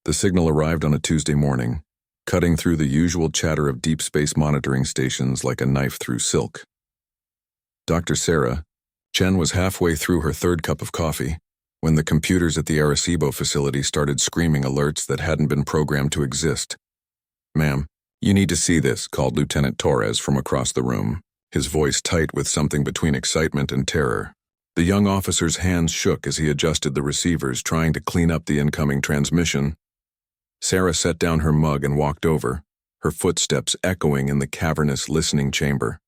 The signal arrived on a Tuesday morning, cutting through the usual chatter of deep space monitoring stations like a knife through silk. Dr. Sarah, Chen was halfway through her third cup of coffee when the computers at the Arecibo facility started screaming alerts that hadn't been programmed to exist. "Ma'am, you need to see this," called Lieutenant Torres from across the room, his voice tight with something between excitement and terror. The young officer's hands shook as he adjusted the receivers, trying to clean up the incoming transmission. Sarah set down her mug and walked over, her footsteps echoing in the cavernous listening chamber.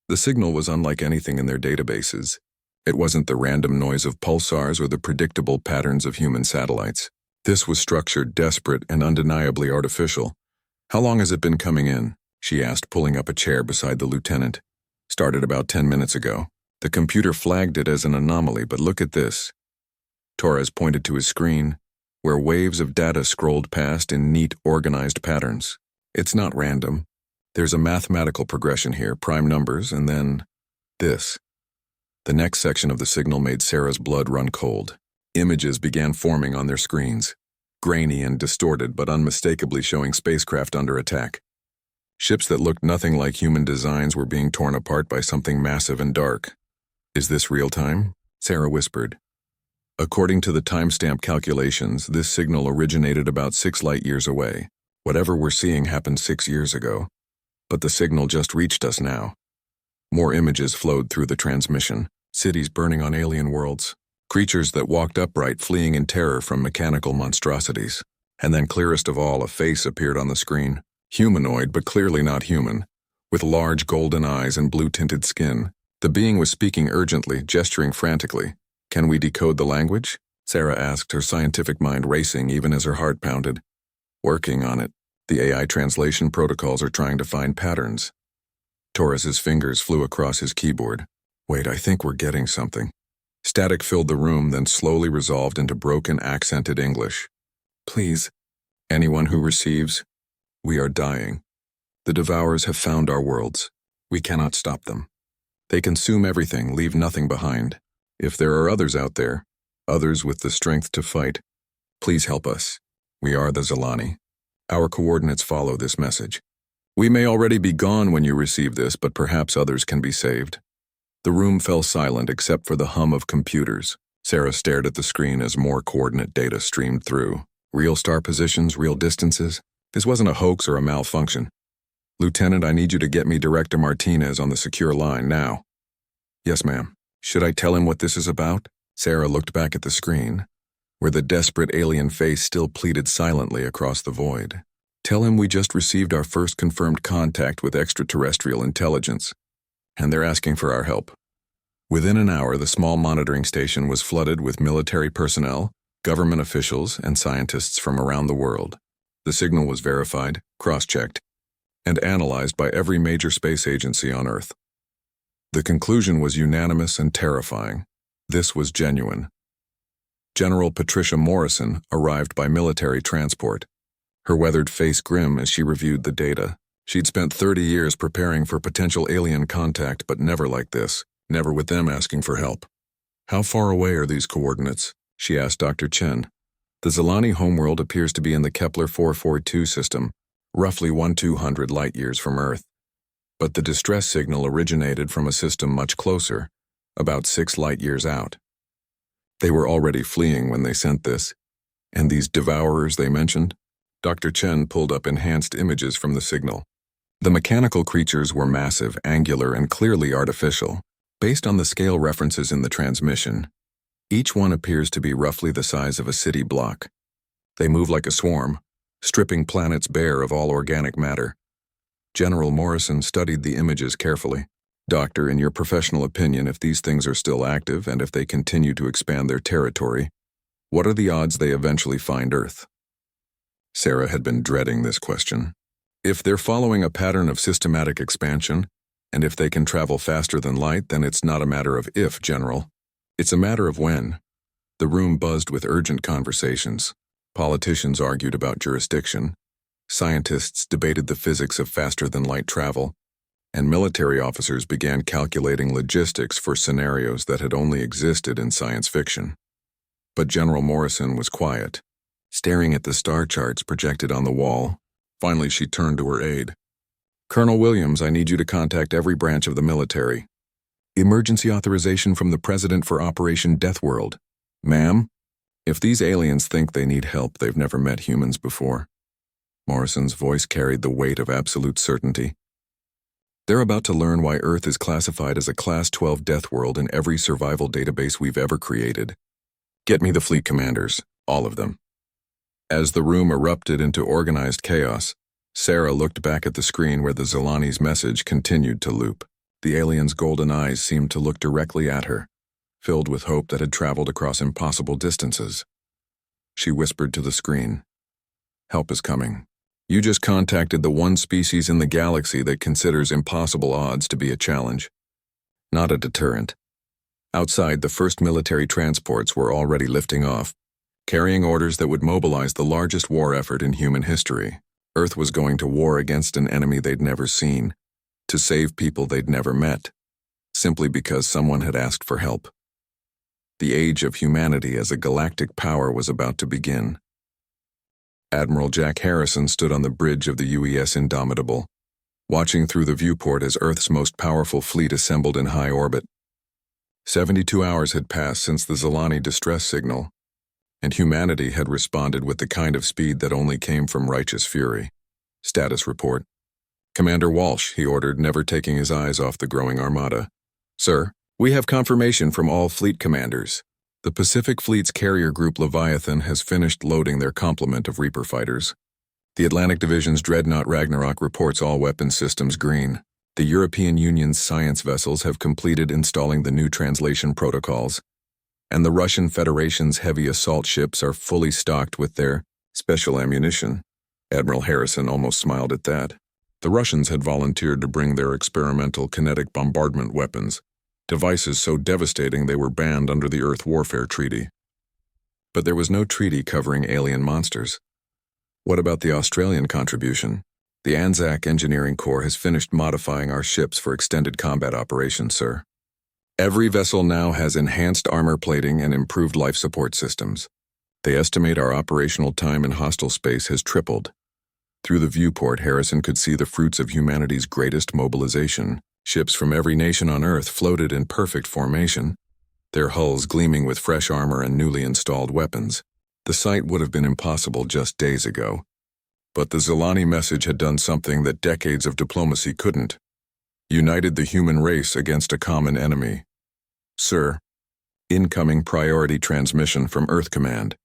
The signal was unlike anything in their databases. It wasn't the random noise of pulsars or the predictable patterns of human satellites. This was structured, desperate, and undeniably artificial. "How long has it been coming in?" she asked, pulling up a chair beside the lieutenant. "Started about 10 minutes ago. The computer flagged it as an anomaly, but look at this." Torres pointed to his screen, where waves of data scrolled past in neat, organized patterns. "It's not random. There's a mathematical progression here, prime numbers, and then this." The next section of the signal made Sarah's blood run cold. Images began forming on their screens, grainy and distorted but unmistakably showing spacecraft under attack. Ships that looked nothing like human designs were being torn apart by something massive and dark. "Is this real time?" Sarah whispered. "According to the timestamp calculations, this signal originated about 6 light-years away. Whatever we're seeing happened 6 years ago. But the signal just reached us now." More images flowed through the transmission, cities burning on alien worlds, creatures that walked upright fleeing in terror from mechanical monstrosities. And then clearest of all, a face appeared on the screen. Humanoid, but clearly not human, with large golden eyes and blue-tinted skin. The being was speaking urgently, gesturing frantically. "Can we decode the language?" Sarah asked, her scientific mind racing even as her heart pounded. "Working on it. The AI translation protocols are trying to find patterns." Torres's fingers flew across his keyboard. "Wait, I think we're getting something." Static filled the room, then slowly resolved into broken, accented English. "Please, anyone who receives, we are dying. The Devourers have found our worlds. We cannot stop them. They consume everything, leave nothing behind. If there are others out there, others with the strength to fight, please help us. We are the Zalani. Our coordinates follow this message. We may already be gone when you receive this, but perhaps others can be saved." The room fell silent except for the hum of computers. Sarah stared at the screen as more coordinate data streamed through. Real star positions, real distances. This wasn't a hoax or a malfunction. "Lieutenant, I need you to get me Director Martinez on the secure line now." "Yes, ma'am. Should I tell him what this is about?" Sarah looked back at the screen, where the desperate alien face still pleaded silently across the void. "Tell him we just received our first confirmed contact with extraterrestrial intelligence, and they're asking for our help." Within an hour, the small monitoring station was flooded with military personnel, government officials, and scientists from around the world. The signal was verified, cross-checked, and analyzed by every major space agency on Earth. The conclusion was unanimous and terrifying. This was genuine. General Patricia Morrison arrived by military transport, her weathered face grim as she reviewed the data. She'd spent 30 years preparing for potential alien contact, but never like this, never with them asking for help. "How far away are these coordinates?" she asked Dr. Chen. "The Zalani homeworld appears to be in the Kepler 442 system, roughly 1,200 light-years from Earth. But the distress signal originated from a system much closer, about 6 light-years out. They were already fleeing when they sent this. And these Devourers they mentioned?" Dr. Chen pulled up enhanced images from the signal. The mechanical creatures were massive, angular, and clearly artificial. Based on the scale references in the transmission, each one appears to be roughly the size of a city block. They move like a swarm, stripping planets bare of all organic matter. General Morrison studied the images carefully. "Doctor, in your professional opinion, if these things are still active and if they continue to expand their territory, what are the odds they eventually find Earth?" Sarah had been dreading this question. If they're following a pattern of systematic expansion, and if they can travel faster than light, then it's not a matter of if, General. It's a matter of when. The room buzzed with urgent conversations. Politicians argued about jurisdiction. Scientists debated the physics of faster-than-light travel, and military officers began calculating logistics for scenarios that had only existed in science fiction. But General Morrison was quiet. staring at the star charts projected on the wall. Finally, she turned to her aide. "Colonel Williams, I need you to contact every branch of the military. Emergency authorization from the President for Operation Deathworld." "Ma'am?" "If these aliens think they need help, they've never met humans before." Morrison's voice carried the weight of absolute certainty. "They're about to learn why Earth is classified as a Class 12 death world in every survival database we've ever created. Get me the fleet commanders, all of them." As the room erupted into organized chaos, Sarah looked back at the screen where the Zilani's message continued to loop. The alien's golden eyes seemed to look directly at her, filled with hope that had traveled across impossible distances. She whispered to the screen, "Help is coming. You just contacted the one species in the galaxy that considers impossible odds to be a challenge, not a deterrent." Outside, the first military transports were already lifting off, carrying orders that would mobilize the largest war effort in human history. Earth was going to war against an enemy they'd never seen, to save people they'd never met, simply because someone had asked for help. The age of humanity as a galactic power was about to begin. Admiral Jack Harrison stood on the bridge of the UES Indomitable, watching through the viewport as Earth's most powerful fleet assembled in high orbit. 72 hours had passed since the Zilani distress signal, and humanity had responded with the kind of speed that only came from righteous fury. Status report. "Commander Walsh," he ordered, never taking his eyes off the growing armada. "Sir, we have confirmation from all fleet commanders. The Pacific Fleet's carrier group Leviathan has finished loading their complement of Reaper fighters. The Atlantic Division's Dreadnought Ragnarok reports all weapon systems green. The European Union's science vessels have completed installing the new translation protocols, and the Russian Federation's heavy assault ships are fully stocked with their special ammunition." Admiral Harrison almost smiled at that. The Russians had volunteered to bring their experimental kinetic bombardment weapons, devices so devastating they were banned under the Earth Warfare Treaty. But there was no treaty covering alien monsters. What about the Australian contribution? "The Anzac Engineering Corps has finished modifying our ships for extended combat operations, sir. Every vessel now has enhanced armor plating and improved life support systems. They estimate our operational time in hostile space has tripled." Through the viewport, Harrison could see the fruits of humanity's greatest mobilization. Ships from every nation on Earth floated in perfect formation, their hulls gleaming with fresh armor and newly installed weapons. The sight would have been impossible just days ago. But the Zilani message had done something that decades of diplomacy couldn't. United the human race against a common enemy. "Sir, incoming priority transmission from Earth Command,"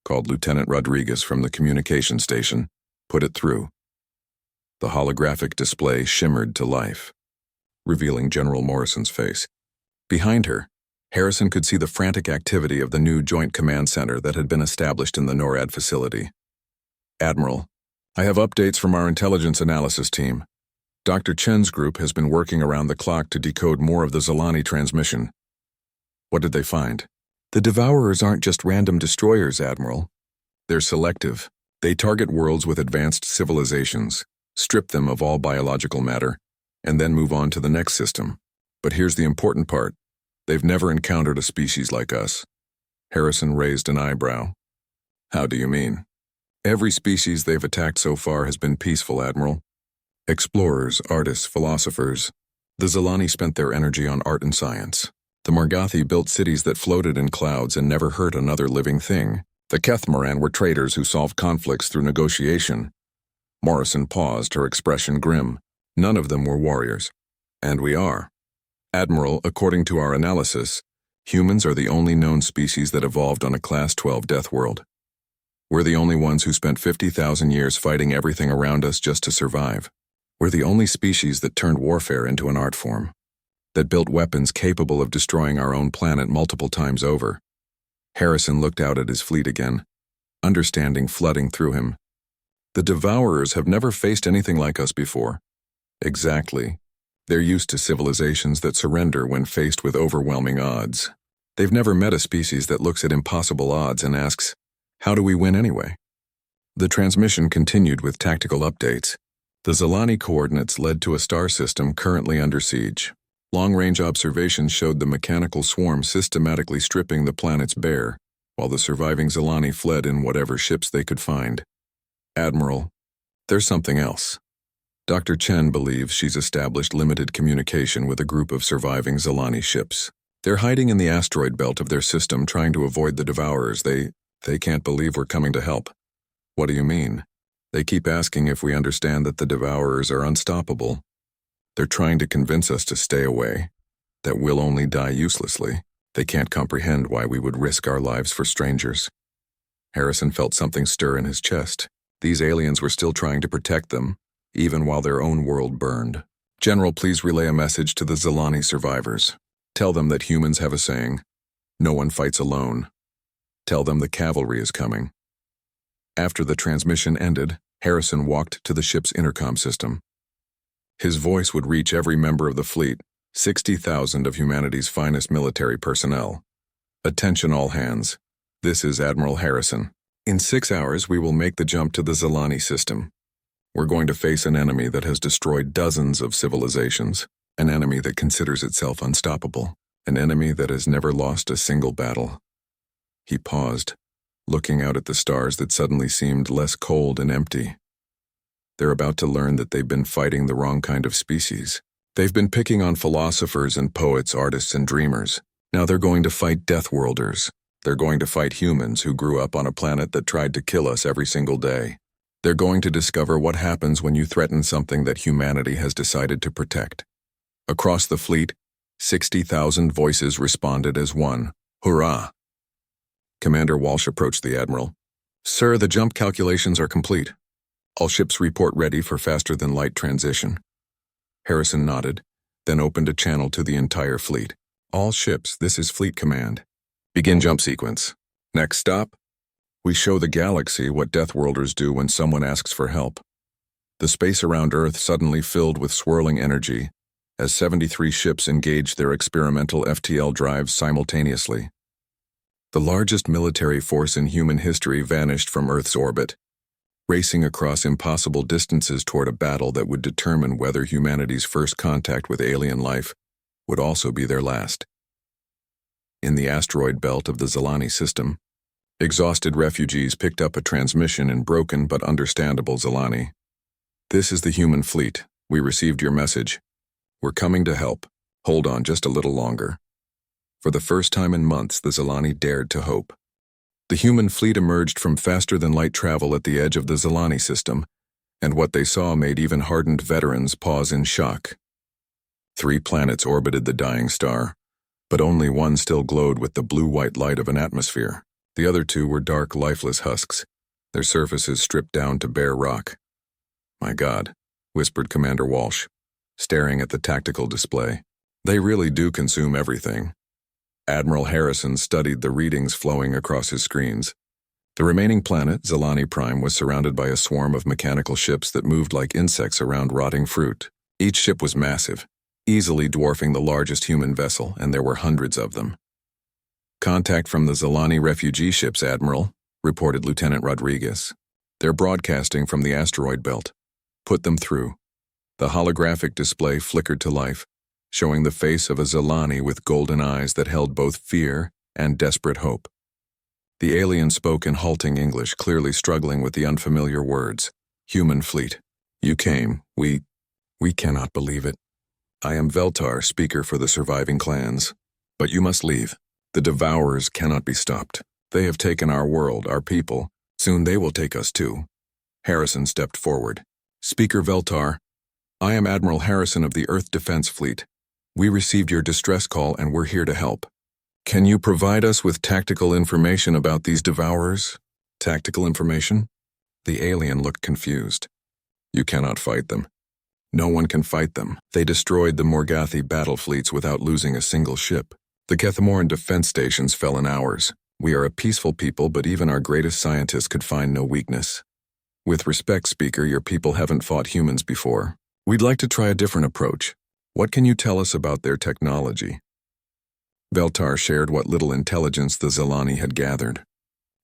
called Lieutenant Rodriguez from the communication station. "Put it through." The holographic display shimmered to life, revealing General Morrison's face. Behind her, Harrison could see the frantic activity of the new Joint Command Center that had been established in the NORAD facility. "Admiral, I have updates from our intelligence analysis team. Dr. Chen's group has been working around the clock to decode more of the Zilani transmission." "What did they find?" "The Devourers aren't just random destroyers, Admiral. They're selective. They target worlds with advanced civilizations, strip them of all biological matter, and then move on to the next system. But here's the important part. They've never encountered a species like us." Harrison raised an eyebrow. "How do you mean?" "Every species they've attacked so far has been peaceful, Admiral. Explorers, artists, philosophers. The Zilani spent their energy on art and science. The Morgathi built cities that floated in clouds and never hurt another living thing. The Kethmaran were traders who solved conflicts through negotiation." Morrison paused, her expression grim. "None of them were warriors. And we are. Admiral, according to our analysis, humans are the only known species that evolved on a Class 12 death world. We're the only ones who spent 50,000 years fighting everything around us just to survive. We're the only species that turned warfare into an art form, that built weapons capable of destroying our own planet multiple times over." Harrison looked out at his fleet again, understanding flooding through him. "The Devourers have never faced anything like us before." "Exactly. They're used to civilizations that surrender when faced with overwhelming odds. They've never met a species that looks at impossible odds and asks, 'How do we win anyway?'" The transmission continued with tactical updates. The Zilani coordinates led to a star system currently under siege. Long-range observations showed the mechanical swarm systematically stripping the planets bare, while the surviving Zilani fled in whatever ships they could find. Admiral, there's something else. Dr. Chen believes she's established limited communication with a group of surviving Zilani ships. They're hiding in the asteroid belt of their system trying to avoid the Devourers. They can't believe we're coming to help. What do you mean? They keep asking if we understand that the Devourers are unstoppable. They're trying to convince us to stay away, that we'll only die uselessly. They can't comprehend why we would risk our lives for strangers. Harrison felt something stir in his chest. These aliens were still trying to protect them, even while their own world burned. General, please relay a message to the Zilani survivors. Tell them that humans have a saying, no one fights alone. Tell them the cavalry is coming. After the transmission ended, Harrison walked to the ship's intercom system. His voice would reach every member of the fleet, 60,000 of humanity's finest military personnel. Attention all hands. This is Admiral Harrison. In 6 hours, we will make the jump to the Zilani system. We're going to face an enemy that has destroyed dozens of civilizations, an enemy that considers itself unstoppable, an enemy that has never lost a single battle. He paused, looking out at the stars that suddenly seemed less cold and empty. They're about to learn that they've been fighting the wrong kind of species. They've been picking on philosophers and poets, artists and dreamers. Now they're going to fight Deathworlders. They're going to fight humans who grew up on a planet that tried to kill us every single day. They're going to discover what happens when you threaten something that humanity has decided to protect. Across the fleet, 60,000 voices responded as one. Hurrah! Commander Walsh approached the Admiral. Sir, the jump calculations are complete. All ships report ready for faster-than-light transition. Harrison nodded, then opened a channel to the entire fleet. All ships, this is Fleet Command. Begin jump sequence. Next stop, we show the galaxy what Deathworlders do when someone asks for help. The space around Earth suddenly filled with swirling energy as 73 ships engaged their experimental FTL drives simultaneously. The largest military force in human history vanished from Earth's orbit, racing across impossible distances toward a battle that would determine whether humanity's first contact with alien life would also be their last. In the asteroid belt of the Zilani system, exhausted refugees picked up a transmission in broken but understandable Zilani. This is the human fleet. We received your message. We're coming to help. Hold on just a little longer. For the first time in months, the Zilani dared to hope. The human fleet emerged from faster-than-light travel at the edge of the Zilani system, and what they saw made even hardened veterans pause in shock. 3 planets orbited the dying star, but only one still glowed with the blue-white light of an atmosphere. The other 2 were dark, lifeless husks, their surfaces stripped down to bare rock. My God, whispered Commander Walsh, staring at the tactical display. They really do consume everything. Admiral Harrison studied the readings flowing across his screens. The remaining planet, Zilani Prime, was surrounded by a swarm of mechanical ships that moved like insects around rotting fruit. Each ship was massive, easily dwarfing the largest human vessel, and there were hundreds of them. Contact from the Zilani refugee ships, Admiral, reported Lieutenant Rodriguez. They're broadcasting from the asteroid belt. Put them through. The holographic display flickered to life, showing the face of a Zilani with golden eyes that held both fear and desperate hope. The alien spoke in halting English, clearly struggling with the unfamiliar words. Human fleet. You came. We cannot believe it. I am Veltar, speaker for the surviving clans. But you must leave. The Devourers cannot be stopped. They have taken our world, our people. Soon they will take us too. Harrison stepped forward. Speaker Veltar, I am Admiral Harrison of the Earth Defense Fleet. We received your distress call and we're here to help. Can you provide us with tactical information about these Devourers? Tactical information? The alien looked confused. You cannot fight them. No one can fight them. They destroyed the Morgathi battle fleets without losing a single ship. The Kethamoran defense stations fell in hours. We are a peaceful people, but even our greatest scientists could find no weakness. With respect, Speaker, your people haven't fought humans before. We'd like to try a different approach. What can you tell us about their technology? Veltar shared what little intelligence the Zilani had gathered.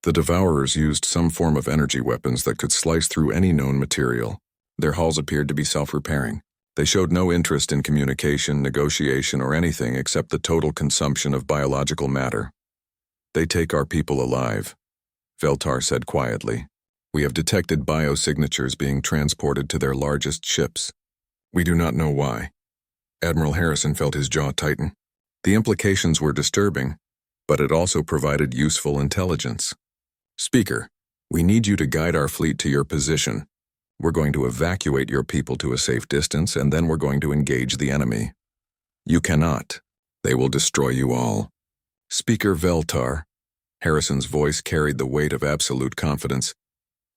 The Devourers used some form of energy weapons that could slice through any known material. Their hulls appeared to be self-repairing. They showed no interest in communication, negotiation, or anything except the total consumption of biological matter. They take our people alive, Veltar said quietly. We have detected biosignatures being transported to their largest ships. We do not know why. Admiral Harrison felt his jaw tighten. The implications were disturbing, but it also provided useful intelligence. Speaker, we need you to guide our fleet to your position. We're going to evacuate your people to a safe distance, and then we're going to engage the enemy. You cannot. They will destroy you all. Speaker Veltar. Harrison's voice carried the weight of absolute confidence.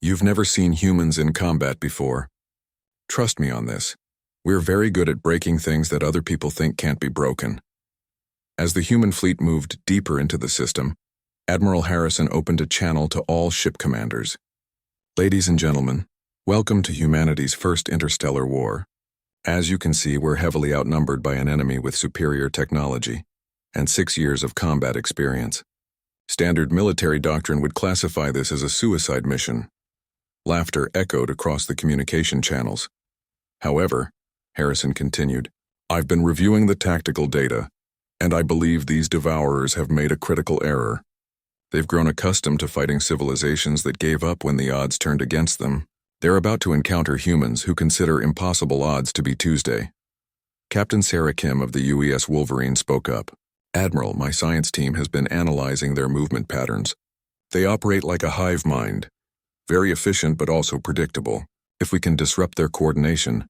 You've never seen humans in combat before. Trust me on this. We're very good at breaking things that other people think can't be broken. As the human fleet moved deeper into the system, Admiral Harrison opened a channel to all ship commanders. Ladies and gentlemen, welcome to humanity's first interstellar war. As you can see, we're heavily outnumbered by an enemy with superior technology and 6 years of combat experience. Standard military doctrine would classify this as a suicide mission. Laughter echoed across the communication channels. However, Harrison continued, I've been reviewing the tactical data, and I believe these devourers have made a critical error. They've grown accustomed to fighting civilizations that gave up when the odds turned against them. They're about to encounter humans who consider impossible odds to be Tuesday. Captain Sarah Kim of the UES Wolverine spoke up. Admiral, my science team has been analyzing their movement patterns. They operate like a hive mind. Very efficient but also predictable. If we can disrupt their coordination,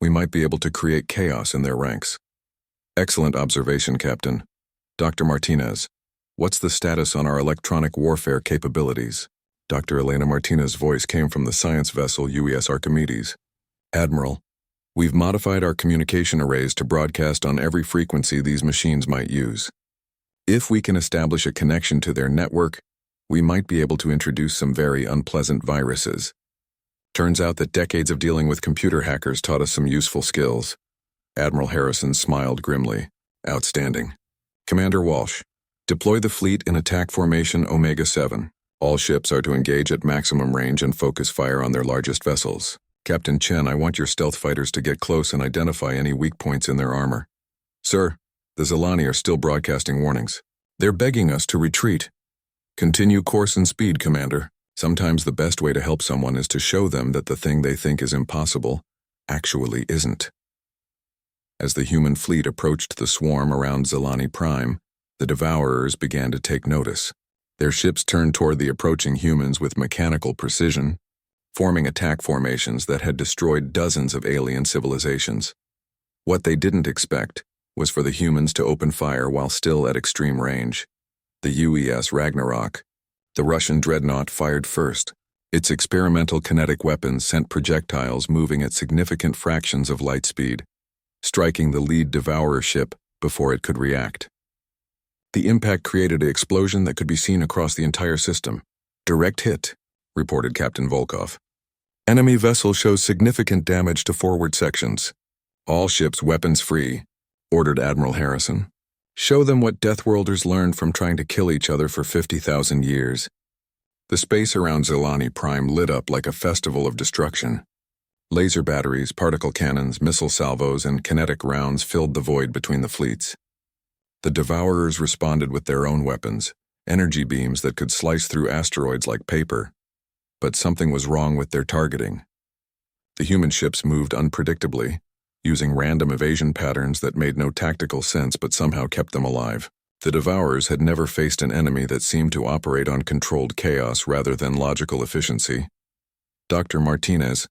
we might be able to create chaos in their ranks. Excellent observation, Captain. Dr. Martinez, what's the status on our electronic warfare capabilities? Dr. Elena Martinez's voice came from the science vessel UES Archimedes. Admiral, we've modified our communication arrays to broadcast on every frequency these machines might use. If we can establish a connection to their network, we might be able to introduce some very unpleasant viruses. Turns out that decades of dealing with computer hackers taught us some useful skills. Admiral Harrison smiled grimly. Outstanding. Commander Walsh, deploy the fleet in attack formation Omega-7. All ships are to engage at maximum range and focus fire on their largest vessels. Captain Chen, I want your stealth fighters to get close and identify any weak points in their armor. Sir, the Zilani are still broadcasting warnings. They're begging us to retreat. Continue course and speed, Commander. Sometimes the best way to help someone is to show them that the thing they think is impossible actually isn't. As the human fleet approached the swarm around Zilani Prime, the Devourers began to take notice. Their ships turned toward the approaching humans with mechanical precision, forming attack formations that had destroyed dozens of alien civilizations. What they didn't expect was for the humans to open fire while still at extreme range. The UES Ragnarok, the Russian dreadnought, fired first. Its experimental kinetic weapons sent projectiles moving at significant fractions of light speed, striking the lead Devourer ship before it could react. The impact created an explosion that could be seen across the entire system. Direct hit, reported Captain Volkov. Enemy vessel shows significant damage to forward sections. All ships weapons free, ordered Admiral Harrison. Show them what Deathworlders learned from trying to kill each other for 50,000 years. The space around Zilani Prime lit up like a festival of destruction. Laser batteries, particle cannons, missile salvos, and kinetic rounds filled the void between the fleets. The Devourers responded with their own weapons, energy beams that could slice through asteroids like paper. But something was wrong with their targeting. The human ships moved unpredictably, using random evasion patterns that made no tactical sense but somehow kept them alive. The Devourers had never faced an enemy that seemed to operate on controlled chaos rather than logical efficiency. Dr. Martinez,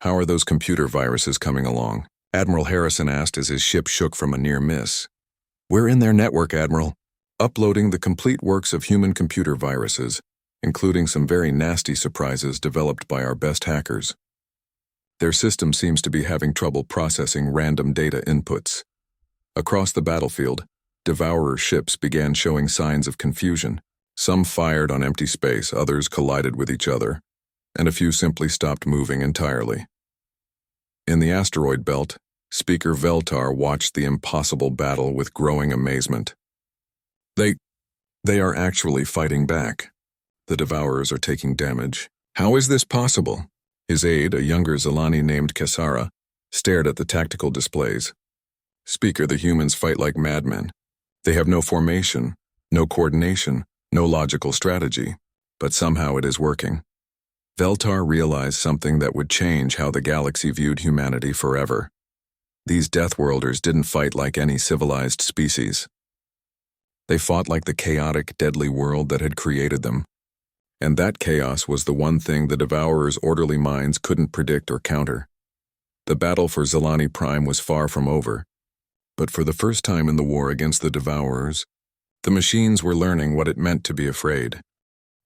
how are those computer viruses coming along? Admiral Harrison asked as his ship shook from a near miss. We're in their network, Admiral, uploading the complete works of human computer viruses, including some very nasty surprises developed by our best hackers. Their system seems to be having trouble processing random data inputs. Across the battlefield, Devourer ships began showing signs of confusion. Some fired on empty space, others collided with each other, and a few simply stopped moving entirely. In the asteroid belt, Speaker Veltar watched the impossible battle with growing amazement. They are actually fighting back. The Devourers are taking damage. How is this possible? His aide, a younger Zilani named Kesara, stared at the tactical displays. Speaker, the humans fight like madmen. They have no formation, no coordination, No logical strategy, but somehow it is working. Veltar realized something that would change how the galaxy viewed humanity forever. These Deathworlders didn't fight like any civilized species. They fought like the chaotic, deadly world that had created them. And that chaos was the one thing the Devourer's orderly minds couldn't predict or counter. The battle for Zelani Prime was far from over. But for the first time in the war against the Devourers, the machines were learning what it meant to be afraid.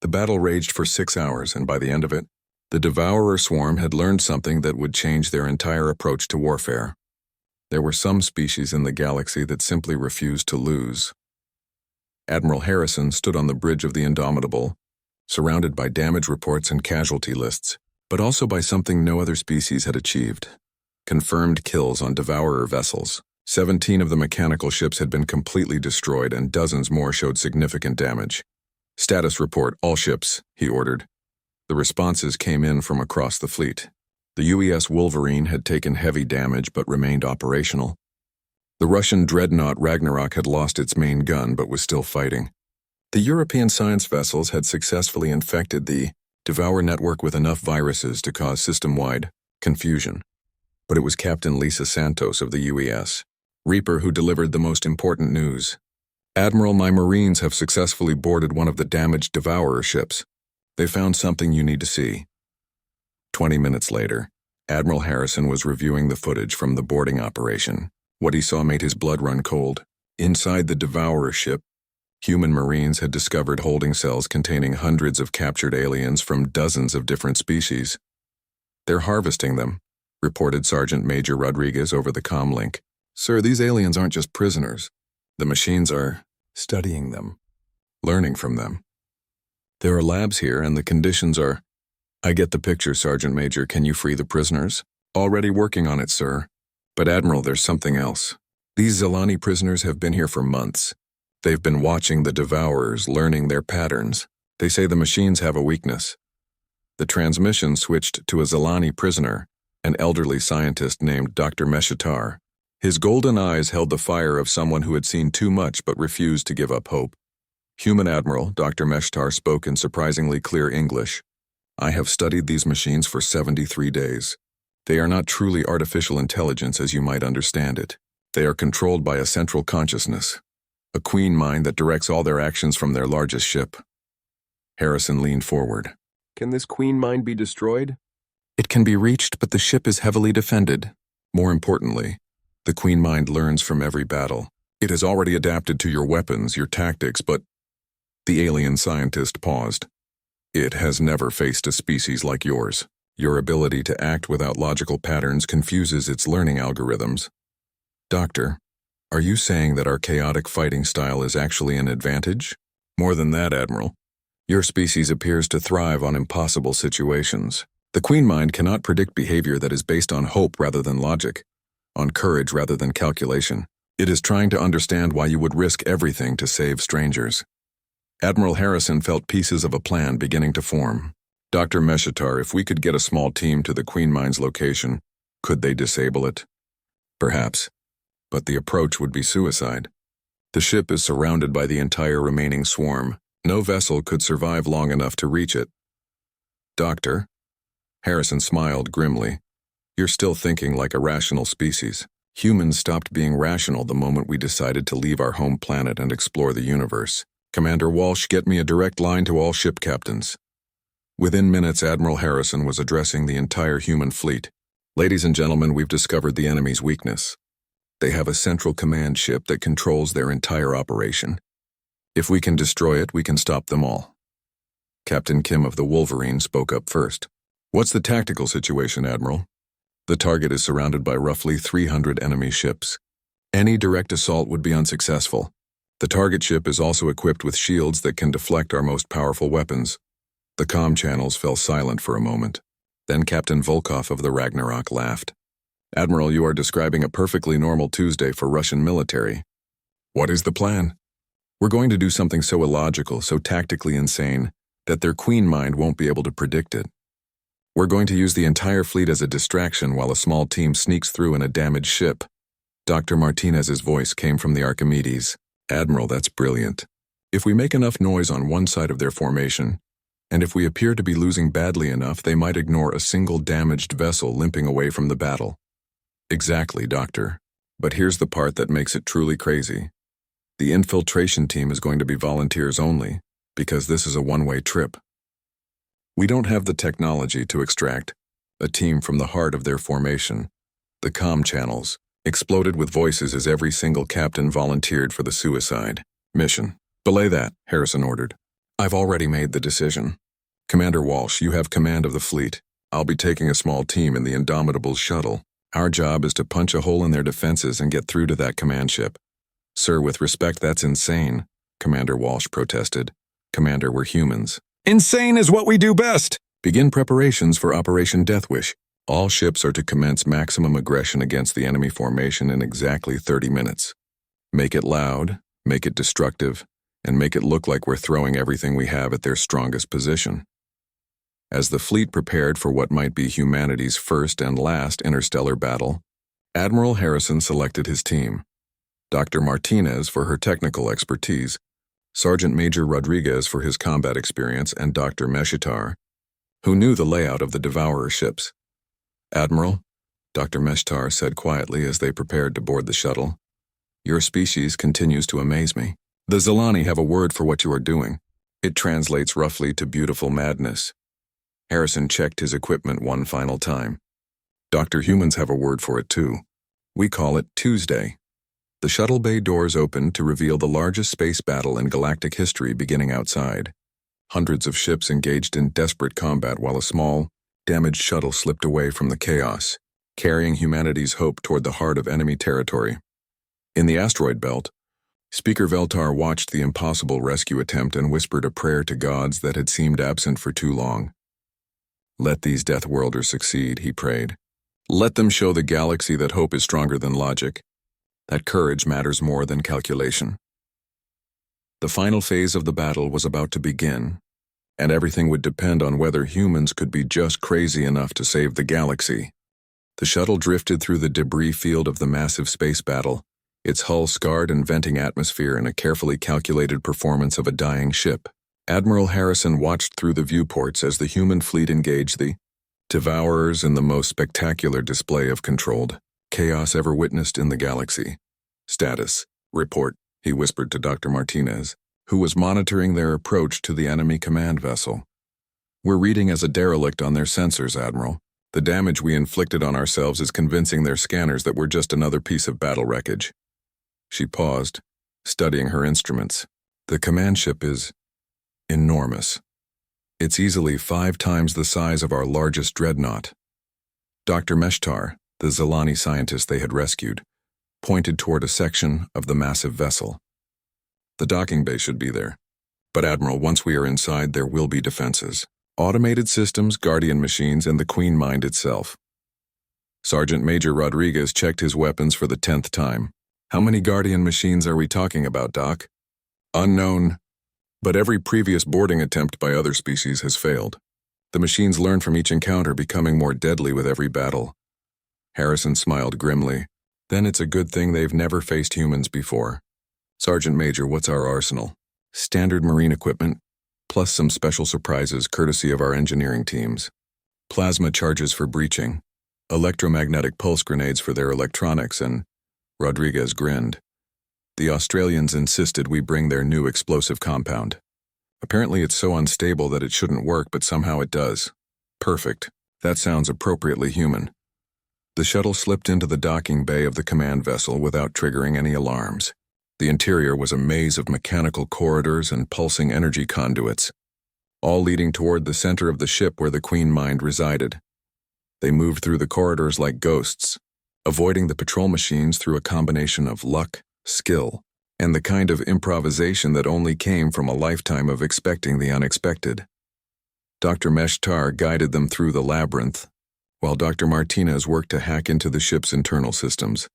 The battle raged for 6 hours, and by the end of it, the Devourer swarm had learned something that would change their entire approach to warfare. There were some species in the galaxy that simply refused to lose. Admiral Harrison stood on the bridge of the Indomitable, surrounded by damage reports and casualty lists, but also by something no other species had achieved: confirmed kills on Devourer vessels. 17 of the mechanical ships had been completely destroyed, and dozens more showed significant damage. "Status report, all ships," he ordered. The responses came in from across the fleet. The UES Wolverine had taken heavy damage but remained operational. The Russian dreadnought Ragnarok had lost its main gun but was still fighting. The European science vessels had successfully infected the Devourer network with enough viruses to cause system-wide confusion. But it was Captain Lisa Santos of the UES Reaper who delivered the most important news. "Admiral, my Marines have successfully boarded one of the damaged Devourer ships. They found something you need to see." 20 minutes later, Admiral Harrison was reviewing the footage from the boarding operation. What he saw made his blood run cold. Inside the Devourer ship, human Marines had discovered holding cells containing hundreds of captured aliens from dozens of different species. "They're harvesting them," reported Sergeant Major Rodriguez over the comm link. "Sir, these aliens aren't just prisoners. The machines are studying them, learning from them. There are labs here, and the conditions are—" "I get the picture, Sergeant Major. Can you free the prisoners?" "Already working on it, sir. But Admiral, there's something else. These Zelani prisoners have been here for months. They've been watching the Devourers, learning their patterns. They say the machines have a weakness." The transmission switched to a Zelani prisoner, an elderly scientist named Dr. Meshitar. His golden eyes held the fire of someone who had seen too much but refused to give up hope. "Human Admiral," Dr. Meshtar spoke in surprisingly clear English. "I have studied these machines for 73 days. They are not truly artificial intelligence as you might understand it. They are controlled by a central consciousness, a queen mind that directs all their actions from their largest ship." Harrison leaned forward. "Can this queen mind be destroyed?" "It can be reached, but the ship is heavily defended. More importantly, the queen mind learns from every battle. It has already adapted to your weapons, your tactics, but—" The alien scientist paused. "It has never faced a species like yours. Your ability to act without logical patterns confuses its learning algorithms. Doctor, are you saying that our chaotic fighting style is actually an advantage? More than that, Admiral. Your species appears to thrive on impossible situations. The queen mind cannot predict behavior that is based on hope rather than logic, on courage rather than calculation. It is trying to understand why you would risk everything to save strangers." Admiral Harrison felt pieces of a plan beginning to form. "Dr. Meshitar, if we could get a small team to the Queen Mind's location, could they disable it?" "Perhaps, but the approach would be suicide. The ship is surrounded by the entire remaining swarm. No vessel could survive long enough to reach it." "Doctor?" Harrison smiled grimly. "You're still thinking like a rational species. Humans stopped being rational the moment we decided to leave our home planet and explore the universe. Commander Walsh, get me a direct line to all ship captains." Within minutes, Admiral Harrison was addressing the entire human fleet. "Ladies and gentlemen, we've discovered the enemy's weakness. They have a central command ship that controls their entire operation. If we can destroy it, we can stop them all." Captain Kim of the Wolverine spoke up first. "What's the tactical situation, Admiral?" "The target is surrounded by roughly 300 enemy ships. Any direct assault would be unsuccessful. The target ship is also equipped with shields that can deflect our most powerful weapons." The comm channels fell silent for a moment. Then Captain Volkov of the Ragnarok laughed. "Admiral, you are describing a perfectly normal Tuesday for Russian military. What is the plan?" "We're going to do something so illogical, so tactically insane, that their queen mind won't be able to predict it. We're going to use the entire fleet as a distraction while a small team sneaks through in a damaged ship." Dr. Martinez's voice came from the Archimedes. "Admiral, that's brilliant. If we make enough noise on one side of their formation, and if we appear to be losing badly enough, they might ignore a single damaged vessel limping away from the battle. Exactly, Doctor. But here's the part that makes it truly crazy. The infiltration team is going to be volunteers only, because this is a one-way trip. We don't have the technology to extract a team from the heart of their formation. The comm channels exploded with voices as every single captain volunteered for the suicide mission. Belay that, Harrison ordered. I've already made the decision. Commander Walsh, you have command of the fleet. I'll be taking a small team in the Indomitable's shuttle. Our job is to punch a hole in their defenses and get through to that command ship. Sir, with respect, that's insane, Commander Walsh protested. Commander, we're humans. Insane is what we do best! Begin preparations for Operation Deathwish. All ships are to commence maximum aggression against the enemy formation in exactly 30 minutes. Make it loud, make it destructive, and make it look like we're throwing everything we have at their strongest position. As the fleet prepared for what might be humanity's first and last interstellar battle, Admiral Harrison selected his team. Dr. Martinez for her technical expertise, Sergeant Major Rodriguez for his combat experience, and Dr. Meshitar, who knew the layout of the Devourer ships. Admiral, Dr. Meshitar said quietly as they prepared to board the shuttle, your species continues to amaze me. The Zilani have a word for what you are doing. It translates roughly to beautiful madness. Harrison checked his equipment one final time. Dr. Humans have a word for it too. We call it Tuesday. The shuttle bay doors opened to reveal the largest space battle in galactic history beginning outside. Hundreds of ships engaged in desperate combat while a small, damaged shuttle slipped away from the chaos, carrying humanity's hope toward the heart of enemy territory. In the asteroid belt, Speaker Veltar watched the impossible rescue attempt and whispered a prayer to gods that had seemed absent for too long. Let these Deathworlders succeed, he prayed. Let them show the galaxy that hope is stronger than logic, that courage matters more than calculation. The final phase of the battle was about to begin, and everything would depend on whether humans could be just crazy enough to save the galaxy. The shuttle drifted through the debris field of the massive space battle, its hull scarred and venting atmosphere in a carefully calculated performance of a dying ship. Admiral Harrison watched through the viewports as the human fleet engaged the Devourers in the most spectacular display of controlled chaos ever witnessed in the galaxy. Status, report, he whispered to Dr. Martinez, who was monitoring their approach to the enemy command vessel. We're reading as a derelict on their sensors, Admiral. The damage we inflicted on ourselves is convincing their scanners that we're just another piece of battle wreckage. She paused, studying her instruments. The command ship is enormous. It's easily 5 times the size of our largest dreadnought. Dr. Meshtar, the Zilani scientist they had rescued, pointed toward a section of the massive vessel. The docking bay should be there. But Admiral, once we are inside, there will be defenses. Automated systems, Guardian machines, and the Queen Mind itself. Sergeant Major Rodriguez checked his weapons for the 10th time. How many Guardian machines are we talking about, Doc? Unknown. But every previous boarding attempt by other species has failed. The machines learn from each encounter, becoming more deadly with every battle. Harrison smiled grimly. Then it's a good thing they've never faced humans before. Sergeant Major, what's our arsenal? Standard marine equipment, plus some special surprises courtesy of our engineering teams. Plasma charges for breaching, electromagnetic pulse grenades for their electronics, and Rodriguez grinned. The Australians insisted we bring their new explosive compound. Apparently it's so unstable that it shouldn't work, but somehow it does. Perfect. That sounds appropriately human. The shuttle slipped into the docking bay of the command vessel without triggering any alarms. The interior was a maze of mechanical corridors and pulsing energy conduits, all leading toward the center of the ship where the Queen Mind resided. They moved through the corridors like ghosts, avoiding the patrol machines through a combination of luck, skill, and the kind of improvisation that only came from a lifetime of expecting the unexpected. Dr. Meshtar guided them through the labyrinth, while Dr. Martinez worked to hack into the ship's internal systems.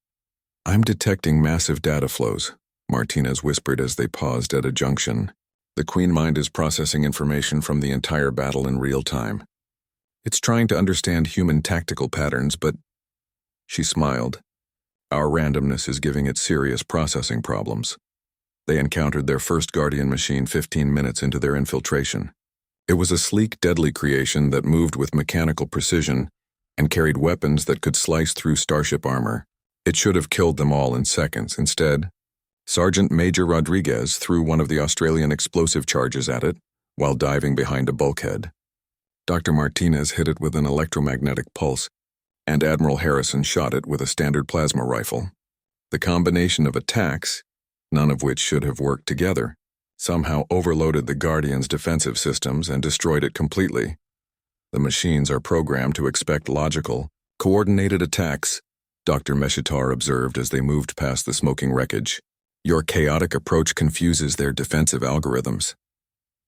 I'm detecting massive data flows, Martinez whispered as they paused at a junction. The Queen Mind is processing information from the entire battle in real time. It's trying to understand human tactical patterns, but... She smiled. Our randomness is giving it serious processing problems. They encountered their first Guardian machine 15 minutes into their infiltration. It was a sleek, deadly creation that moved with mechanical precision and carried weapons that could slice through starship armor. It should have killed them all in seconds. Instead, Sergeant Major Rodriguez threw one of the Australian explosive charges at it while diving behind a bulkhead. Dr. Martinez hit it with an electromagnetic pulse, and Admiral Harrison shot it with a standard plasma rifle. The combination of attacks, none of which should have worked together, somehow overloaded the Guardian's defensive systems and destroyed it completely. The machines are programmed to expect logical, coordinated attacks, Dr. Meshitar observed as they moved past the smoking wreckage. Your chaotic approach confuses their defensive algorithms.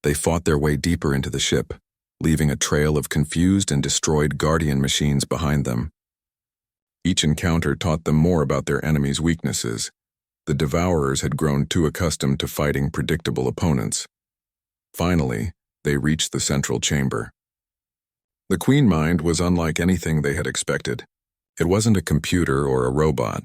They fought their way deeper into the ship, leaving a trail of confused and destroyed Guardian machines behind them. Each encounter taught them more about their enemy's weaknesses. The Devourers had grown too accustomed to fighting predictable opponents. Finally, they reached the central chamber. The Queen Mind was unlike anything they had expected. It wasn't a computer or a robot,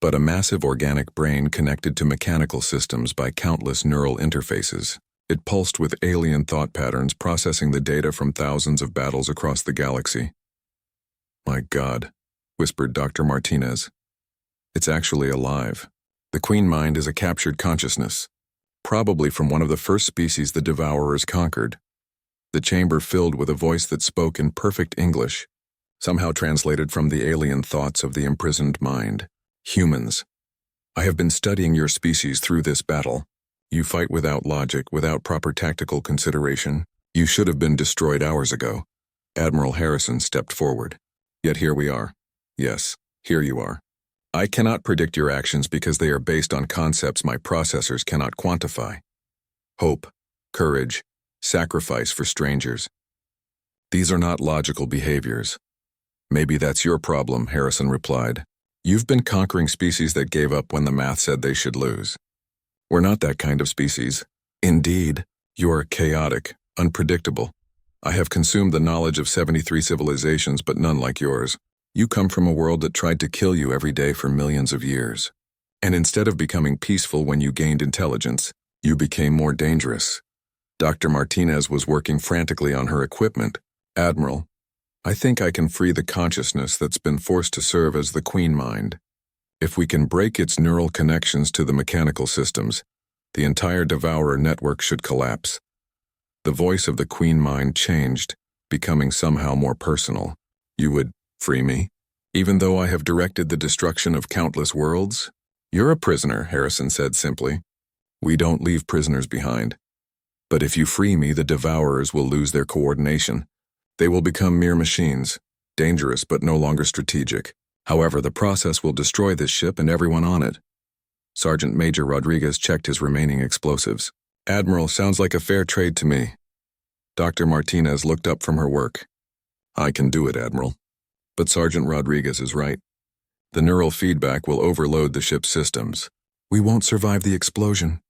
but a massive organic brain connected to mechanical systems by countless neural interfaces. It pulsed with alien thought patterns, processing the data from thousands of battles across the galaxy. "My God," whispered Dr. Martinez. "It's actually alive." The Queen Mind is a captured consciousness, probably from one of the first species the Devourers conquered. The chamber filled with a voice that spoke in perfect English, somehow translated from the alien thoughts of the imprisoned mind. "Humans, I have been studying your species through this battle. You fight without logic, without proper tactical consideration. You should have been destroyed hours ago." Admiral Harrison stepped forward. "Yet here we are. Yes, here you are. I cannot predict your actions because they are based on concepts my processors cannot quantify. Hope, courage, sacrifice for strangers. These are not logical behaviors." "Maybe that's your problem," Harrison replied. "You've been conquering species that gave up when the math said they should lose. We're not that kind of species. Indeed, you are chaotic, unpredictable. I have consumed the knowledge of 73 civilizations, but none like yours. You come from a world that tried to kill you every day for millions of years. And instead of becoming peaceful when you gained intelligence, you became more dangerous." Dr. Martinez was working frantically on her equipment. "Admiral, I think I can free the consciousness that's been forced to serve as the Queen Mind. If we can break its neural connections to the mechanical systems, the entire Devourer network should collapse." The voice of the Queen Mind changed, becoming somehow more personal. "You would free me, even though I have directed the destruction of countless worlds?" "You're a prisoner," Harrison said simply. "We don't leave prisoners behind. But if you free me, the Devourers will lose their coordination. They will become mere machines, dangerous but no longer strategic. However, the process will destroy this ship and everyone on it." Sergeant Major Rodriguez checked his remaining explosives. "Admiral, sounds like a fair trade to me." Dr. Martinez looked up from her work. "I can do it, Admiral. But Sergeant Rodriguez is right. The neural feedback will overload the ship's systems. We won't survive the explosion."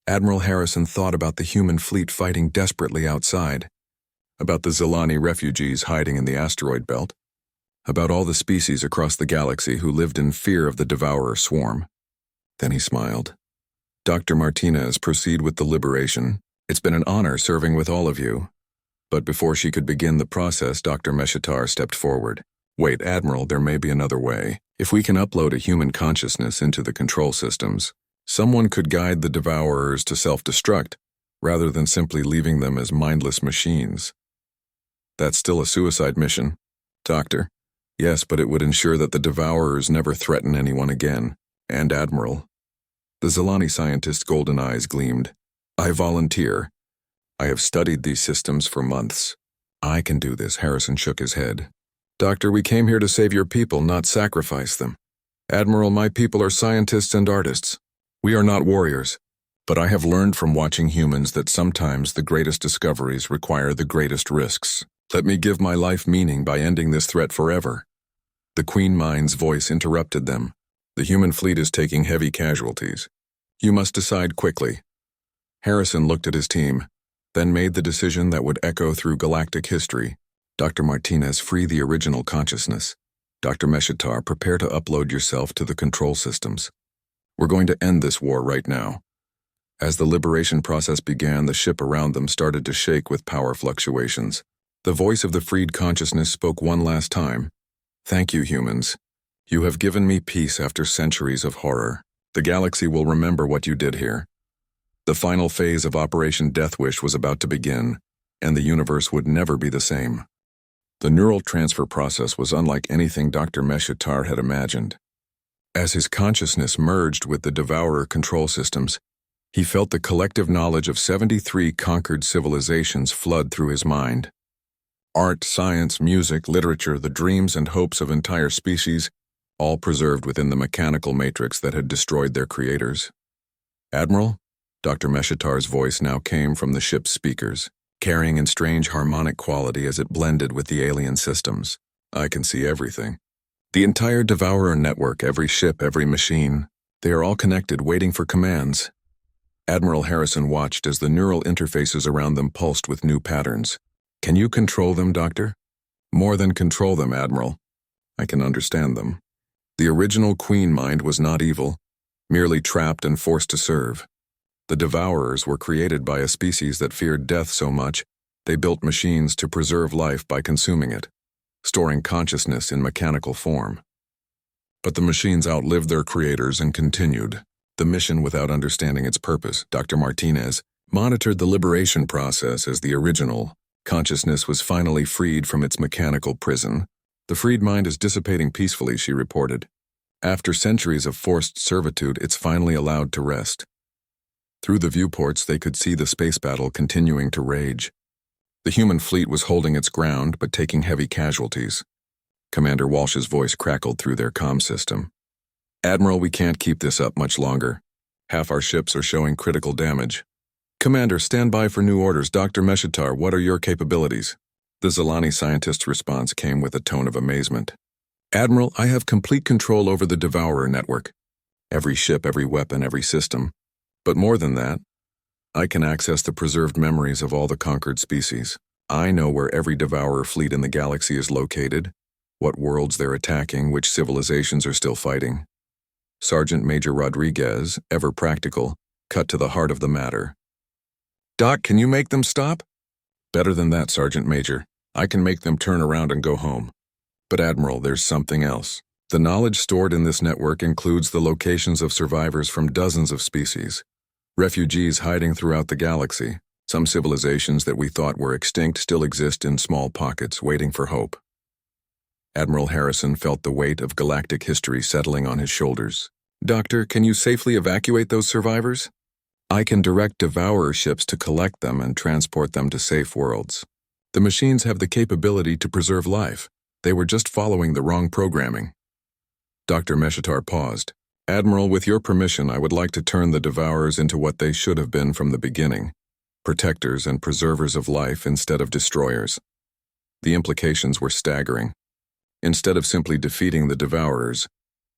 Admiral Harrison thought about the human fleet fighting desperately outside, about the Zilani refugees hiding in the asteroid belt, about all the species across the galaxy who lived in fear of the Devourer swarm. Then he smiled. "Dr. Martinez, proceed with the liberation. It's been an honor serving with all of you." But before she could begin the process, Dr. Meshitar stepped forward. "Wait, Admiral, there may be another way. If we can upload a human consciousness into the control systems, someone could guide the Devourers to self-destruct, rather than simply leaving them as mindless machines." "That's still a suicide mission, Doctor." "Yes, but it would ensure that the Devourers never threaten anyone again. And Admiral." The Zilani scientist's golden eyes gleamed. "I volunteer. I have studied these systems for months." "I can do this," Harrison shook his head. "Doctor, we came here to save your people, not sacrifice them. Admiral, my people are scientists and artists. We are not warriors. But I have learned from watching humans that sometimes the greatest discoveries require the greatest risks. Let me give my life meaning by ending this threat forever." The Queen Mind's voice interrupted them. "The human fleet is taking heavy casualties. You must decide quickly." Harrison looked at his team, then made the decision that would echo through galactic history. "Dr. Martinez, free the original consciousness. Dr. Meshitar, prepare to upload yourself to the control systems. We're going to end this war right now. As the liberation process began, the ship around them started to shake with power fluctuations. The voice of the freed consciousness spoke one last time. "Thank you, humans. You have given me peace after centuries of horror. The galaxy will remember what you did here." The final phase of Operation Deathwish was about to begin, and the universe would never be the same. The neural transfer process was unlike anything Dr. Meshatar had imagined. As his consciousness merged with the Devourer control systems, he felt the collective knowledge of 73 conquered civilizations flood through his mind. Art, science, music, literature, the dreams and hopes of entire species, all preserved within the mechanical matrix that had destroyed their creators. "Admiral?" Dr. Meshatar's voice now came from the ship's speakers, carrying in strange harmonic quality as it blended with the alien systems. "I can see everything. The entire Devourer network, every ship, every machine, they are all connected, waiting for commands." Admiral Harrison watched as the neural interfaces around them pulsed with new patterns. "Can you control them, Doctor?" "More than control them, Admiral. I can understand them. The original Queen Mind was not evil, merely trapped and forced to serve. The Devourers were created by a species that feared death so much, they built machines to preserve life by consuming it, storing consciousness in mechanical form. But the machines outlived their creators and continued the mission without understanding its purpose." Dr. Martinez monitored the liberation process as the original consciousness was finally freed from its mechanical prison. "The freed mind is dissipating peacefully," she reported. "After centuries of forced servitude, it's finally allowed to rest." Through the viewports, they could see the space battle continuing to rage. The human fleet was holding its ground, but taking heavy casualties. Commander Walsh's voice crackled through their comm system. "Admiral, we can't keep this up much longer. Half our ships are showing critical damage." "Commander, stand by for new orders. Dr. Meshatar, what are your capabilities?" The Zalani scientist's response came with a tone of amazement. "Admiral, I have complete control over the Devourer network. Every ship, every weapon, every system. But more than that, I can access the preserved memories of all the conquered species. I know where every Devourer fleet in the galaxy is located, what worlds they're attacking, which civilizations are still fighting." Sergeant Major Rodriguez, ever practical, cut to the heart of the matter. "Doc, can you make them stop?" "Better than that, Sergeant Major. I can make them turn around and go home." "But Admiral, there's something else. The knowledge stored in this network includes the locations of survivors from dozens of species. Refugees hiding throughout the galaxy. Some civilizations that we thought were extinct still exist in small pockets, waiting for hope." Admiral Harrison felt the weight of galactic history settling on his shoulders. "Doctor, can you safely evacuate those survivors?" "I can direct Devourer ships to collect them and transport them to safe worlds. The machines have the capability to preserve life. They were just following the wrong programming." Dr. Meshatar paused. "Admiral, with your permission, I would like to turn the Devourers into what they should have been from the beginning. Protectors and preservers of life instead of destroyers." The implications were staggering. Instead of simply defeating the Devourers,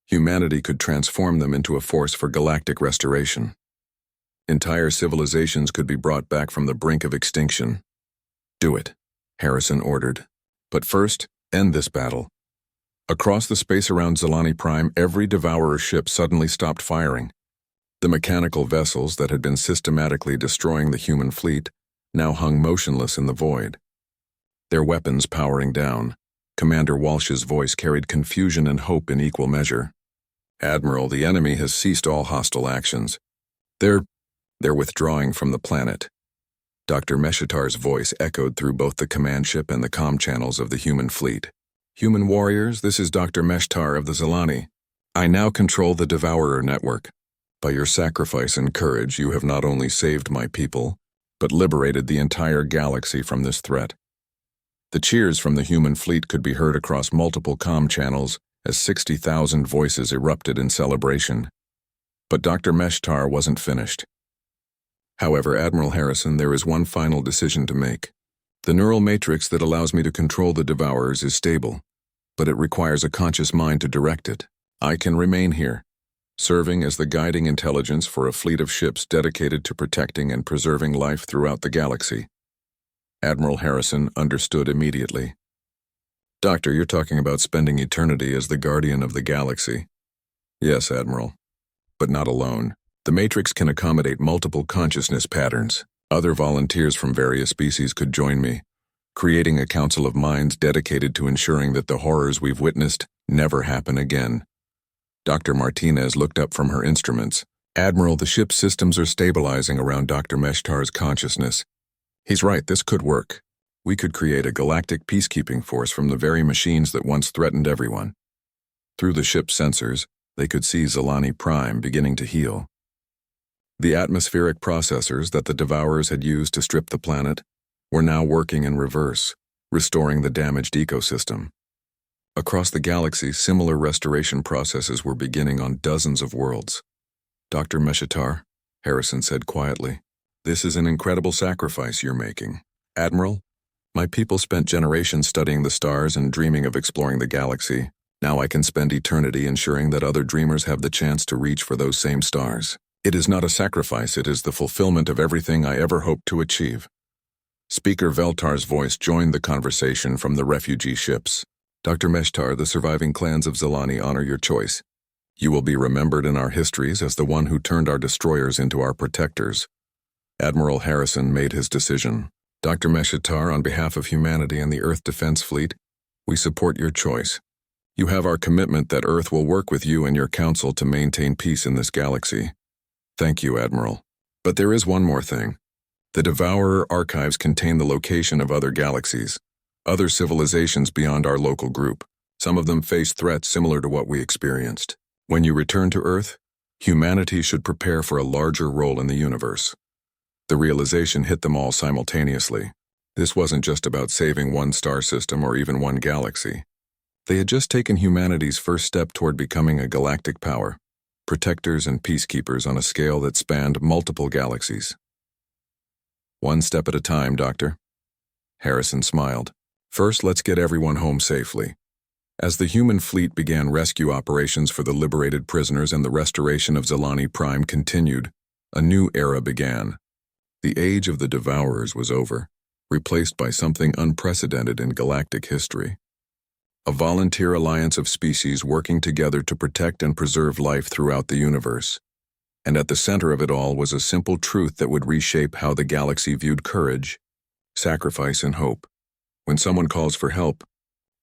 humanity could transform them into a force for galactic restoration. Entire civilizations could be brought back from the brink of extinction. "Do it," Harrison ordered. "But first, end this battle." Across the space around Zalani Prime, every Devourer ship suddenly stopped firing. The mechanical vessels that had been systematically destroying the human fleet now hung motionless in the void. Their weapons powering down, Commander Walsh's voice carried confusion and hope in equal measure. "Admiral, the enemy has ceased all hostile actions. They're withdrawing from the planet." Dr. Meshatar's voice echoed through both the command ship and the comm channels of the human fleet. "Human warriors, this is Dr. Meshtar of the Zalani. I now control the Devourer network. By your sacrifice and courage, you have not only saved my people, but liberated the entire galaxy from this threat." The cheers from the human fleet could be heard across multiple comm channels as 60,000 voices erupted in celebration. But Dr. Meshtar wasn't finished. "However, Admiral Harrison, there is one final decision to make. The neural matrix that allows me to control the Devourers is stable, but it requires a conscious mind to direct it. I can remain here, serving as the guiding intelligence for a fleet of ships dedicated to protecting and preserving life throughout the galaxy." Admiral Harrison understood immediately. "Doctor, you're talking about spending eternity as the guardian of the galaxy." "Yes, Admiral, but not alone. The Matrix can accommodate multiple consciousness patterns. Other volunteers from various species could join me, creating a council of minds dedicated to ensuring that the horrors we've witnessed never happen again. Dr. Martinez looked up from her instruments. Admiral, the ship's systems are stabilizing around Dr. Meshtar's consciousness. He's right, this could work. We could create a galactic peacekeeping force from the very machines that once threatened everyone. Through the ship's sensors, they could see Zilani Prime beginning to heal. The atmospheric processors that the Devourers had used to strip the planet were now working in reverse, restoring the damaged ecosystem. Across the galaxy, similar restoration processes were beginning on dozens of worlds. Dr. Meshatar, Harrison said quietly, this is an incredible sacrifice you're making. Admiral, my people spent generations studying the stars and dreaming of exploring the galaxy. Now I can spend eternity ensuring that other dreamers have the chance to reach for those same stars. It is not a sacrifice, it is the fulfillment of everything I ever hoped to achieve. Speaker Veltar's voice joined the conversation from the refugee ships. Dr. Meshtar, the surviving clans of Zilani honor your choice. You will be remembered in our histories as the one who turned our destroyers into our protectors. Admiral Harrison made his decision. Dr. Meshatar, on behalf of humanity and the Earth Defense Fleet, we support your choice. You have our commitment that Earth will work with you and your council to maintain peace in this galaxy. Thank you, Admiral. But there is one more thing. The Devourer archives contain the location of other galaxies, other civilizations beyond our local group. Some of them face threats similar to what we experienced. When you return to Earth, humanity should prepare for a larger role in the universe. The realization hit them all simultaneously. This wasn't just about saving one star system or even one galaxy. They had just taken humanity's first step toward becoming a galactic power, protectors and peacekeepers on a scale that spanned multiple galaxies. One step at a time, Doctor. Harrison smiled. First, let's get everyone home safely. As the human fleet began rescue operations for the liberated prisoners and the restoration of Zilani Prime continued, a new era began. The age of the Devourers was over, replaced by something unprecedented in galactic history. A volunteer alliance of species working together to protect and preserve life throughout the universe. And at the center of it all was a simple truth that would reshape how the galaxy viewed courage, sacrifice, and hope. When someone calls for help,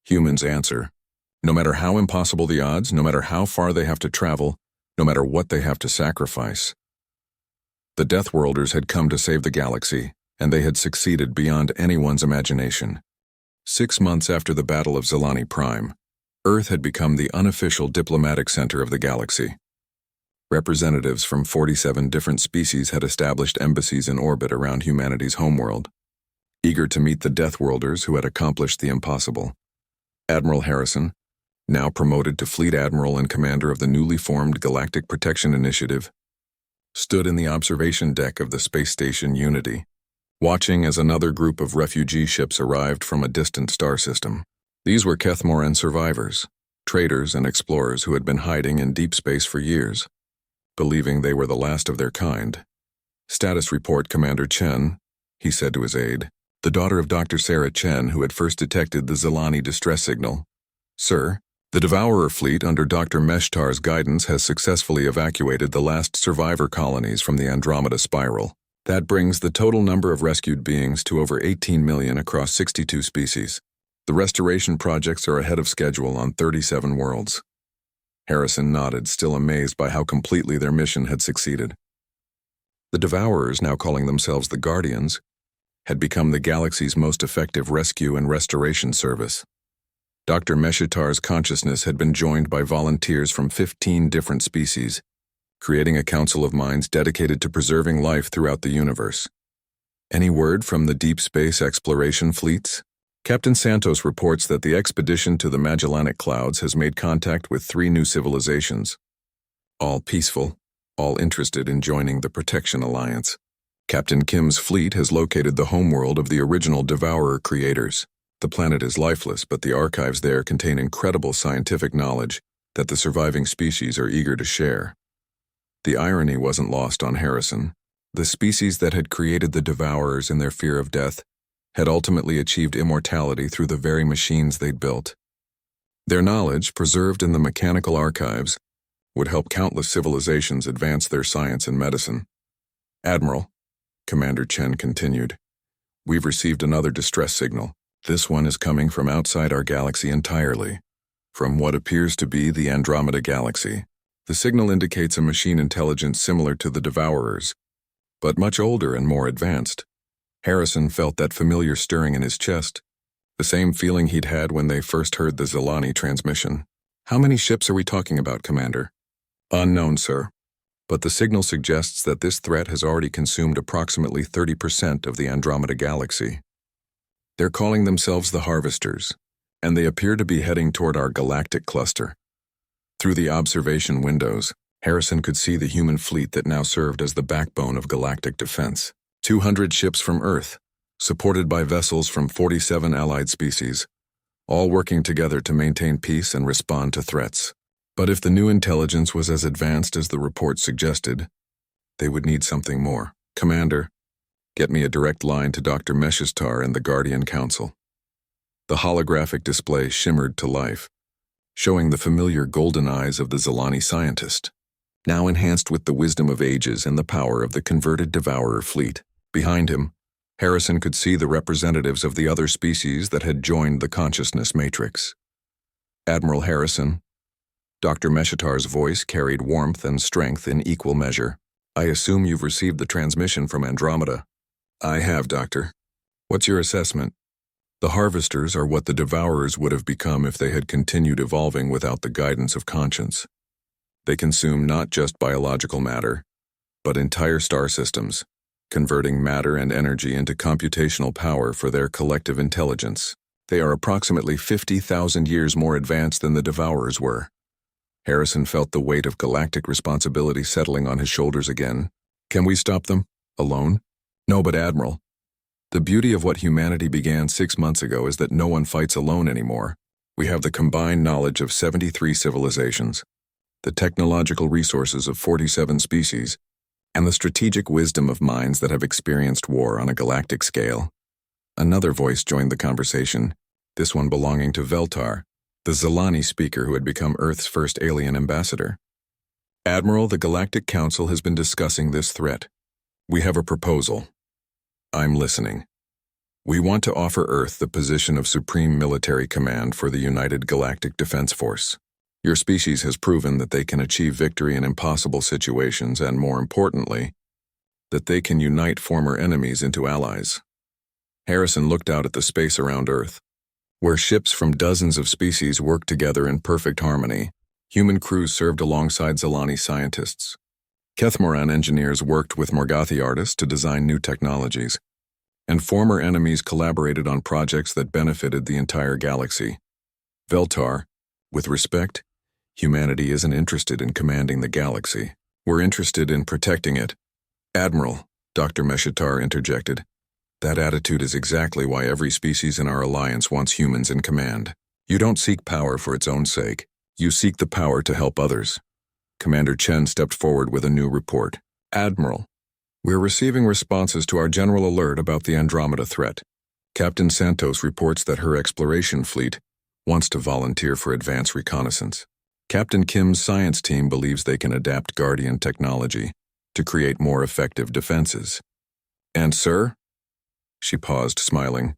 humans answer. No matter how impossible the odds, no matter how far they have to travel, no matter what they have to sacrifice. The Deathworlders had come to save the galaxy, and they had succeeded beyond anyone's imagination. 6 months after the Battle of Zilani Prime, Earth had become the unofficial diplomatic center of the galaxy. Representatives from 47 different species had established embassies in orbit around humanity's homeworld, eager to meet the Deathworlders who had accomplished the impossible. Admiral Harrison, now promoted to Fleet Admiral and commander of the newly formed Galactic Protection Initiative, stood in the observation deck of the space station Unity, watching as another group of refugee ships arrived from a distant star system. These were Kethmoran survivors, traders and explorers who had been hiding in deep space for years, believing they were the last of their kind. Status report, Commander Chen, he said to his aide, the daughter of Dr. Sarah Chen, who had first detected the Zilani distress signal. Sir, the Devourer fleet under Dr. Meshtar's guidance has successfully evacuated the last survivor colonies from the Andromeda Spiral. That brings the total number of rescued beings to over 18 million across 62 species. The restoration projects are ahead of schedule on 37 worlds. Harrison nodded, still amazed by how completely their mission had succeeded. The Devourers, now calling themselves the Guardians, had become the galaxy's most effective rescue and restoration service. Dr. Meshatar's consciousness had been joined by volunteers from 15 different species, creating a council of minds dedicated to preserving life throughout the universe. Any word from the deep space exploration fleets? Captain Santos reports that the expedition to the Magellanic Clouds has made contact with 3 new civilizations, all peaceful, all interested in joining the Protection Alliance. Captain Kim's fleet has located the homeworld of the original Devourer creators. The planet is lifeless, but the archives there contain incredible scientific knowledge that the surviving species are eager to share. The irony wasn't lost on Harrison. The species that had created the Devourers in their fear of death had ultimately achieved immortality through the very machines they'd built. Their knowledge, preserved in the mechanical archives, would help countless civilizations advance their science and medicine. Admiral, Commander Chen continued, we've received another distress signal. This one is coming from outside our galaxy entirely, from what appears to be the Andromeda Galaxy. The signal indicates a machine intelligence similar to the Devourers, but much older and more advanced. Harrison felt that familiar stirring in his chest, the same feeling he'd had when they first heard the Zilani transmission. How many ships are we talking about, Commander? Unknown, sir. But the signal suggests that this threat has already consumed approximately 30% of the Andromeda Galaxy. They're calling themselves the Harvesters, and they appear to be heading toward our galactic cluster. Through the observation windows, Harrison could see the human fleet that now served as the backbone of galactic defense. 200 ships from Earth, supported by vessels from 47 allied species, all working together to maintain peace and respond to threats. But if the new intelligence was as advanced as the report suggested, they would need something more. Commander, get me a direct line to Dr. Meshastar and the Guardian Council. The holographic display shimmered to life, showing the familiar golden eyes of the Zilani scientist, now enhanced with the wisdom of ages and the power of the converted Devourer fleet. Behind him, Harrison could see the representatives of the other species that had joined the consciousness matrix. Admiral Harrison, Dr. Meshatar's voice carried warmth and strength in equal measure. I assume you've received the transmission from Andromeda. I have, Doctor. What's your assessment? The Harvesters are what the Devourers would have become if they had continued evolving without the guidance of conscience. They consume not just biological matter, but entire star systems, converting matter and energy into computational power for their collective intelligence. They are approximately 50,000 years more advanced than the Devourers were. Harrison felt the weight of galactic responsibility settling on his shoulders again. Can we stop them? Alone? No, but Admiral, the beauty of what humanity began 6 months ago is that no one fights alone anymore. We have the combined knowledge of 73 civilizations, the technological resources of 47 species, and the strategic wisdom of minds that have experienced war on a galactic scale. Another voice joined the conversation, this one belonging to Veltar, the Zilani speaker who had become Earth's first alien ambassador. Admiral, the Galactic Council has been discussing this threat. We have a proposal. I'm listening. We want to offer Earth the position of Supreme Military Command for the United Galactic Defense Force. Your species has proven that they can achieve victory in impossible situations and, more importantly, that they can unite former enemies into allies. Harrison looked out at the space around Earth, where ships from dozens of species worked together in perfect harmony. Human crews served alongside Zilani scientists. Kethmoran engineers worked with Morgathi artists to design new technologies, and former enemies collaborated on projects that benefited the entire galaxy. Veltar, with respect, humanity isn't interested in commanding the galaxy. We're interested in protecting it. Admiral, Dr. Meshatar interjected. That attitude is exactly why every species in our alliance wants humans in command. You don't seek power for its own sake. You seek the power to help others. Commander Chen stepped forward with a new report. Admiral, we're receiving responses to our general alert about the Andromeda threat. Captain Santos reports that her exploration fleet wants to volunteer for advanced reconnaissance. Captain Kim's science team believes they can adapt Guardian technology to create more effective defenses. And, sir? She paused, smiling.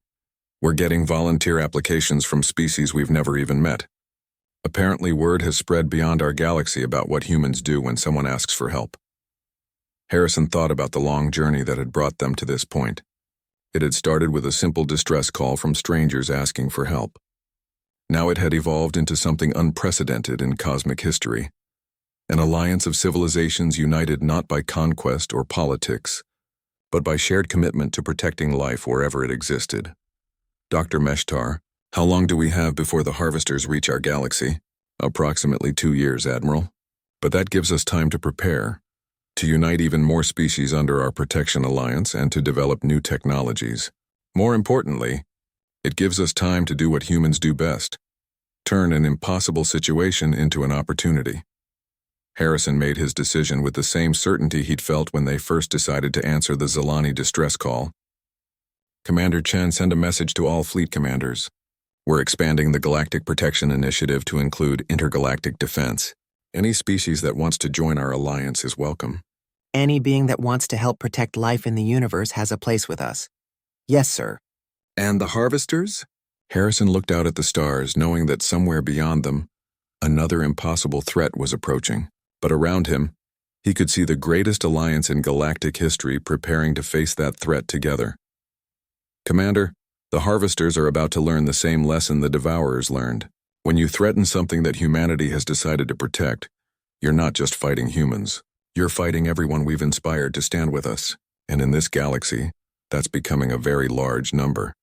We're getting volunteer applications from species we've never even met. Apparently, word has spread beyond our galaxy about what humans do when someone asks for help. Harrison thought about the long journey that had brought them to this point. It had started with a simple distress call from strangers asking for help. Now it had evolved into something unprecedented in cosmic history. An alliance of civilizations united not by conquest or politics, but by shared commitment to protecting life wherever it existed. Dr. Meshtar, how long do we have before the Harvesters reach our galaxy? Approximately 2 years, Admiral. But that gives us time to prepare, to unite even more species under our protection alliance and to develop new technologies. More importantly, it gives us time to do what humans do best, turn an impossible situation into an opportunity. Harrison made his decision with the same certainty he'd felt when they first decided to answer the Zilani distress call. Commander Chen, send a message to all fleet commanders. We're expanding the Galactic Protection Initiative to include intergalactic defense. Any species that wants to join our alliance is welcome. Any being that wants to help protect life in the universe has a place with us. Yes, sir. And the harvesters? Harrison looked out at the stars, knowing that somewhere beyond them, another impossible threat was approaching. But around him, he could see the greatest alliance in galactic history preparing to face that threat together. Commander, the harvesters are about to learn the same lesson the devourers learned. When you threaten something that humanity has decided to protect, you're not just fighting humans. You're fighting everyone we've inspired to stand with us. And in this galaxy, that's becoming a very large number.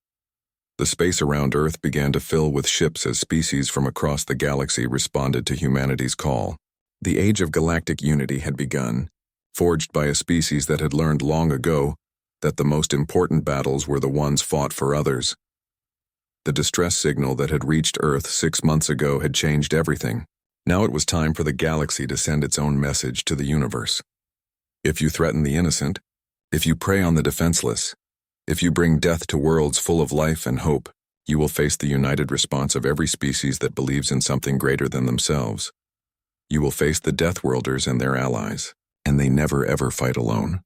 The space around Earth began to fill with ships as species from across the galaxy responded to humanity's call. The age of galactic unity had begun, forged by a species that had learned long ago that the most important battles were the ones fought for others. The distress signal that had reached Earth 6 months ago had changed everything. Now it was time for the galaxy to send its own message to the universe. If you threaten the innocent, if you prey on the defenseless, if you bring death to worlds full of life and hope, you will face the united response of every species that believes in something greater than themselves. You will face the Deathworlders and their allies, and they never ever fight alone.